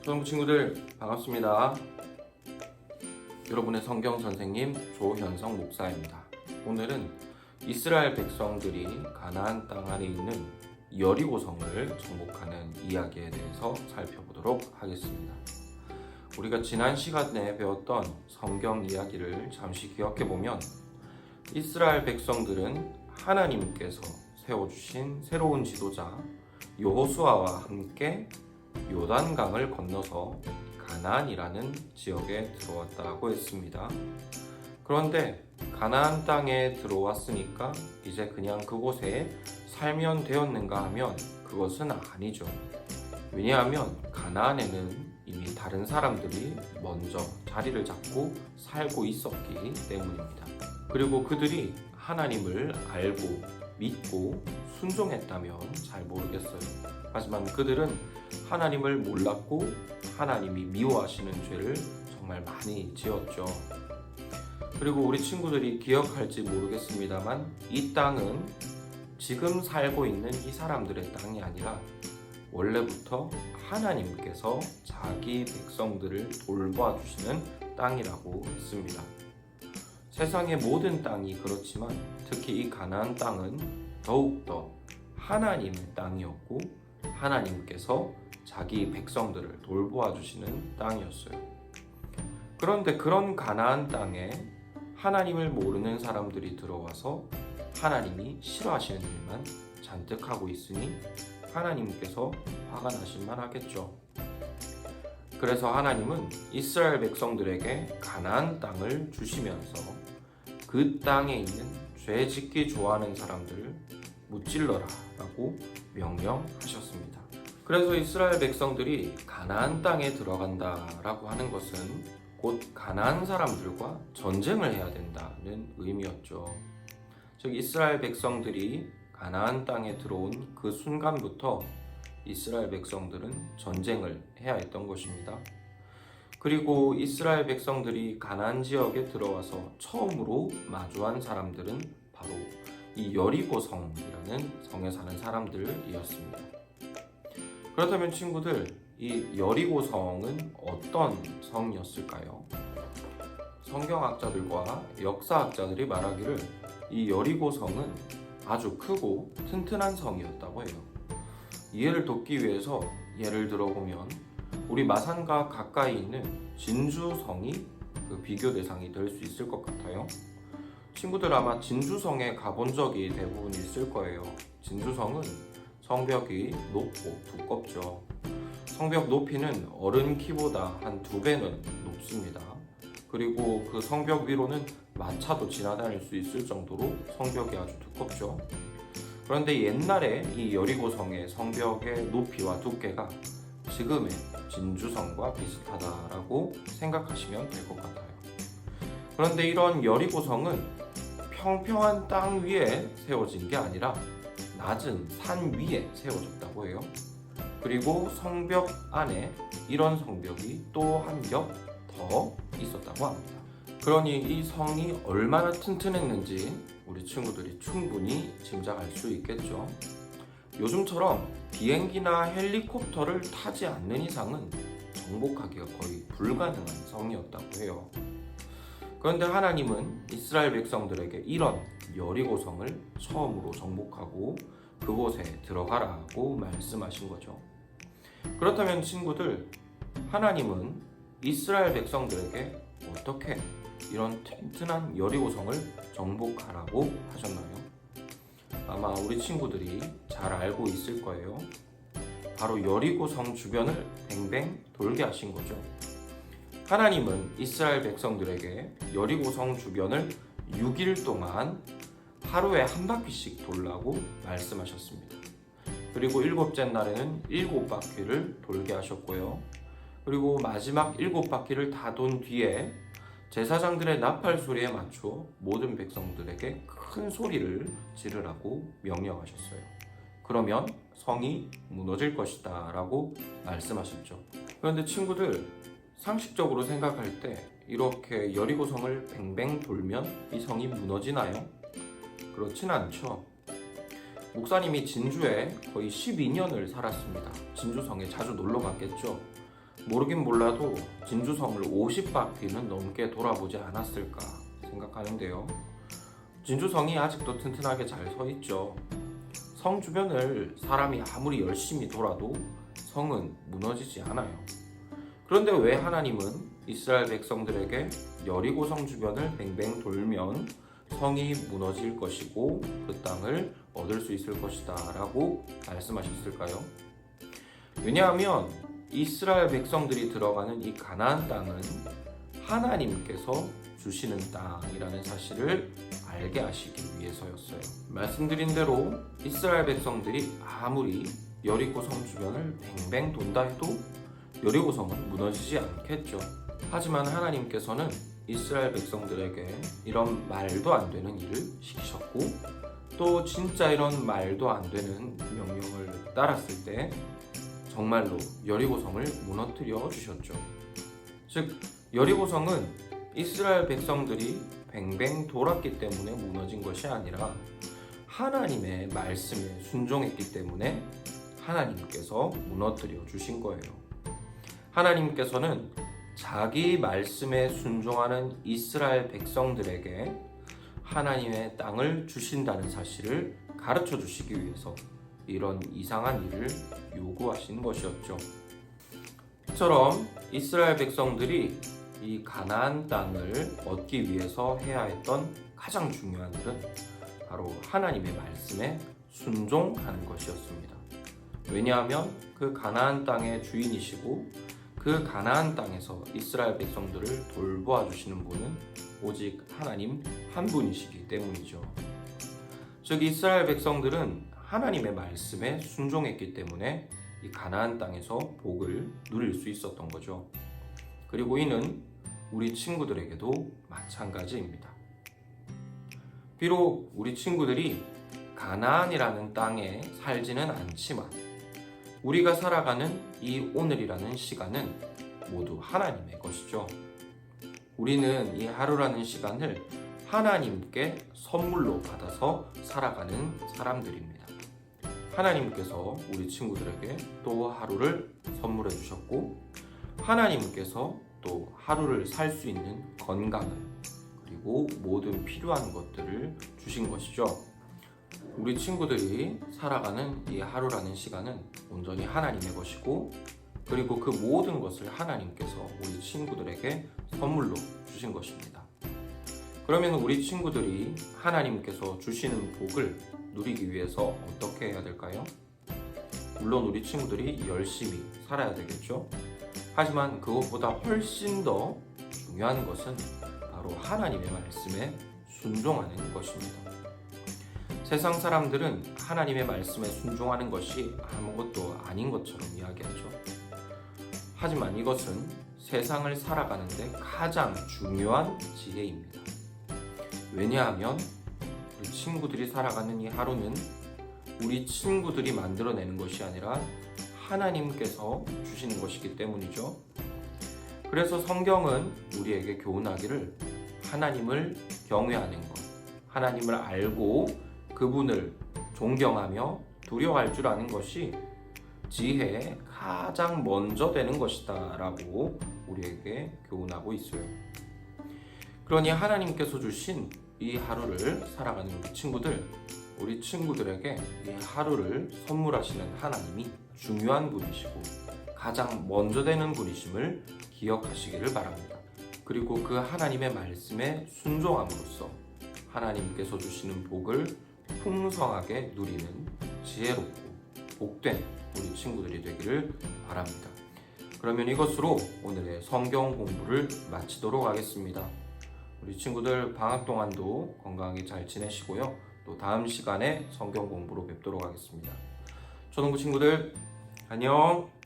초등부 친구들 반갑습니다. 여러분의 성경 선생님 조현성 목사입니다. 오늘은 이스라엘 백성들이 가나안 땅 안에 있는 여리고성을 정복하는 이야기에 대해서 살펴보도록 하겠습니다. 우리가 지난 시간에 배웠던 성경 이야기를 잠시 기억해보면 이스라엘 백성들은 하나님께서 세워주신 새로운 지도자 여호수아와 함께 요단강을 건너서 가나안이라는 지역에 들어왔다고 했습니다. 그런데 가나안 땅에 들어왔으니까 이제 그냥 그곳에 살면 되었는가 하면 그것은 아니죠. 왜냐하면 가나안에는 이미 다른 사람들이 먼저 자리를 잡고 살고 있었기 때문입니다. 그리고 그들이 하나님을 알고 믿고 순종했다면 잘 모르겠어요. 하지만 그들은 하나님을 몰랐고 하나님이 미워하시는 죄를 정말 많이 지었죠. 그리고 우리 친구들이 기억할지 모르겠습니다만 이 땅은 지금 살고 있는 이 사람들의 땅이 아니라 원래부터 하나님께서 자기 백성들을 돌봐 주시는 땅이라고 했습니다. 세상의 모든 땅이 그렇지만 특히 이 가나안 땅은 더욱더 하나님의 땅이었고 하나님께서 자기 백성들을 돌보아 주시는 땅이었어요. 그런데 그런 가나안 땅에 하나님을 모르는 사람들이 들어와서 하나님이 싫어하시는 일만 잔뜩 하고 있으니 하나님께서 화가 나실만 하겠죠. 그래서 하나님은 이스라엘 백성들에게 가나안 땅을 주시면서 그 땅에 있는 죄 짓기 좋아하는 사람들을 무찔러라 라고 명령하셨습니다. 그래서 이스라엘 백성들이 가나안 땅에 들어간다라고 하는 것은 곧 가나안 사람들과 전쟁을 해야 된다는 의미였죠. 즉 이스라엘 백성들이 가나안 땅에 들어온 그 순간부터 이스라엘 백성들은 전쟁을 해야 했던 것입니다. 그리고 이스라엘 백성들이 가나안 지역에 들어와서 처음으로 마주한 사람들은 바로 이 여리고성이라는 성에 사는 사람들이었습니다. 그렇다면 친구들, 이 여리고성은 어떤 성이었을까요? 성경학자들과 역사학자들이 말하기를 이 여리고성은 아주 크고 튼튼한 성이었다고 해요. 이해를 돕기 위해서 예를 들어보면 우리 마산과 가까이 있는 진주성이 그 비교 대상이 될 수 있을 것 같아요. 친구들 아마 진주성에 가본 적이 대부분 있을 거예요. 진주성은 성벽이 높고 두껍죠. 성벽 높이는 어른 키보다 한 2배는 높습니다. 그리고 그 성벽 위로는 마차도 지나다닐 수 있을 정도로 성벽이 아주 두껍죠. 그런데 옛날에 이 여리고성의 성벽의 높이와 두께가 지금의 진주성과 비슷하다라고 생각하시면 될 것 같아요. 그런데 이런 여리고성은 평평한 땅 위에 세워진 게 아니라 낮은 산 위에 세워졌다고 해요. 그리고 성벽 안에 이런 성벽이 또 한 겹 더 있었다고 합니다. 그러니 이 성이 얼마나 튼튼했는지 우리 친구들이 충분히 짐작할 수 있겠죠. 요즘처럼 비행기나 헬리콥터를 타지 않는 이상은 정복하기가 거의 불가능한 성이었다고 해요. 그런데 하나님은 이스라엘 백성들에게 이런 여리고성을 처음으로 정복하고 그곳에 들어가라고 말씀하신 거죠. 그렇다면 친구들, 하나님은 이스라엘 백성들에게 어떻게 이런 튼튼한 여리고성을 정복하라고 하셨나요? 아마 우리 친구들이 잘 알고 있을 거예요. 바로 여리고성 주변을 뱅뱅 돌게 하신 거죠. 하나님은 이스라엘 백성들에게 여리고성 주변을 6일 동안 하루에 한 바퀴씩 돌라고 말씀하셨습니다. 그리고 7째 날에는 7바퀴를 돌게 하셨고요. 그리고 마지막 7바퀴를 다 돈 뒤에 제사장들의 나팔 소리에 맞춰 모든 백성들에게 큰 소리를 지르라고 명령하셨어요. 그러면 성이 무너질 것이다 라고 말씀하셨죠. 그런데 친구들, 상식적으로 생각할 때 이렇게 여리고성을 뱅뱅 돌면 이 성이 무너지나요? 그렇진 않죠. 목사님이 진주에 거의 12년을 살았습니다. 진주성에 자주 놀러 갔겠죠. 모르긴 몰라도 진주성을 50바퀴는 넘게 돌아보지 않았을까 생각하는데요. 진주성이 아직도 튼튼하게 잘 서 있죠. 성 주변을 사람이 아무리 열심히 돌아도 성은 무너지지 않아요. 그런데 왜 하나님은 이스라엘 백성들에게 여리고 성 주변을 뱅뱅 돌면 성이 무너질 것이고 그 땅을 얻을 수 있을 것이다 라고 말씀하셨을까요? 왜냐하면 이스라엘 백성들이 들어가는 이 가나안 땅은 하나님께서 주시는 땅이라는 사실을 알게 하시기 위해서였어요. 말씀드린 대로 이스라엘 백성들이 아무리 여리고 성 주변을 뱅뱅 돈다 해도 여리고 성은 무너지지 않겠죠. 하지만 하나님께서는 이스라엘 백성들에게 이런 말도 안 되는 일을 시키셨고 또 진짜 이런 말도 안 되는 명령을 따랐을 때 정말로 여리고성을 무너뜨려 주셨죠. 즉 여리고성은 이스라엘 백성들이 뱅뱅 돌았기 때문에 무너진 것이 아니라 하나님의 말씀에 순종했기 때문에 하나님께서 무너뜨려 주신 거예요. 하나님께서는 자기 말씀에 순종하는 이스라엘 백성들에게 하나님의 땅을 주신다는 사실을 가르쳐 주시기 위해서 이런 이상한 일을 요구하신 것이었죠. 이처럼 이스라엘 백성들이 이 가나안 땅을 얻기 위해서 해야 했던 가장 중요한 일은 바로 하나님의 말씀에 순종하는 것이었습니다. 왜냐하면 그 가나안 땅의 주인이시고 그 가나안 땅에서 이스라엘 백성들을 돌보아 주시는 분은 오직 하나님 한 분이시기 때문이죠. 즉 이스라엘 백성들은 하나님의 말씀에 순종했기 때문에 이 가나안 땅에서 복을 누릴 수 있었던 거죠. 그리고 이는 우리 친구들에게도 마찬가지입니다. 비록 우리 친구들이 가나안이라는 땅에 살지는 않지만 우리가 살아가는 이 오늘이라는 시간은 모두 하나님의 것이죠. 우리는 이 하루라는 시간을 하나님께 선물로 받아서 살아가는 사람들입니다. 하나님께서 우리 친구들에게 또 하루를 선물해 주셨고 하나님께서 또 하루를 살 수 있는 건강을 그리고 모든 필요한 것들을 주신 것이죠. 우리 친구들이 살아가는 이 하루라는 시간은 온전히 하나님의 것이고 그리고 그 모든 것을 하나님께서 우리 친구들에게 선물로 주신 것입니다. 그러면 우리 친구들이 하나님께서 주시는 복을 누리기 위해서 어떻게 해야 될까요? 물론 우리 친구들이 열심히 살아야 되겠죠. 하지만 그것보다 훨씬 더 중요한 것은 바로 하나님의 말씀에 순종하는 것입니다. 세상 사람들은 하나님의 말씀에 순종하는 것이 아무것도 아닌 것처럼 이야기하죠. 하지만 이것은 세상을 살아가는데 가장 중요한 지혜입니다. 왜냐하면 우리 친구들이 살아가는 이 하루는 우리 친구들이 만들어내는 것이 아니라 하나님께서 주시는 것이기 때문이죠. 그래서 성경은 우리에게 교훈하기를 하나님을 경외하는 것, 하나님을 알고 그분을 존경하며 두려워할 줄 아는 것이 지혜에 가장 먼저 되는 것이다 라고 우리에게 교훈하고 있어요. 그러니 하나님께서 주신 이 하루를 살아가는 우리 친구들에게 이 하루를 선물하시는 하나님이 중요한 분이시고 가장 먼저 되는 분이심을 기억하시기를 바랍니다. 그리고 그 하나님의 말씀에 순종함으로써 하나님께서 주시는 복을 풍성하게 누리는 지혜롭고 복된 우리 친구들이 되기를 바랍니다. 그러면 이것으로 오늘의 성경 공부를 마치도록 하겠습니다. 우리 친구들 방학 동안도 건강하게 잘 지내시고요. 또 다음 시간에 성경 공부로 뵙도록 하겠습니다. 초등부 친구들 안녕.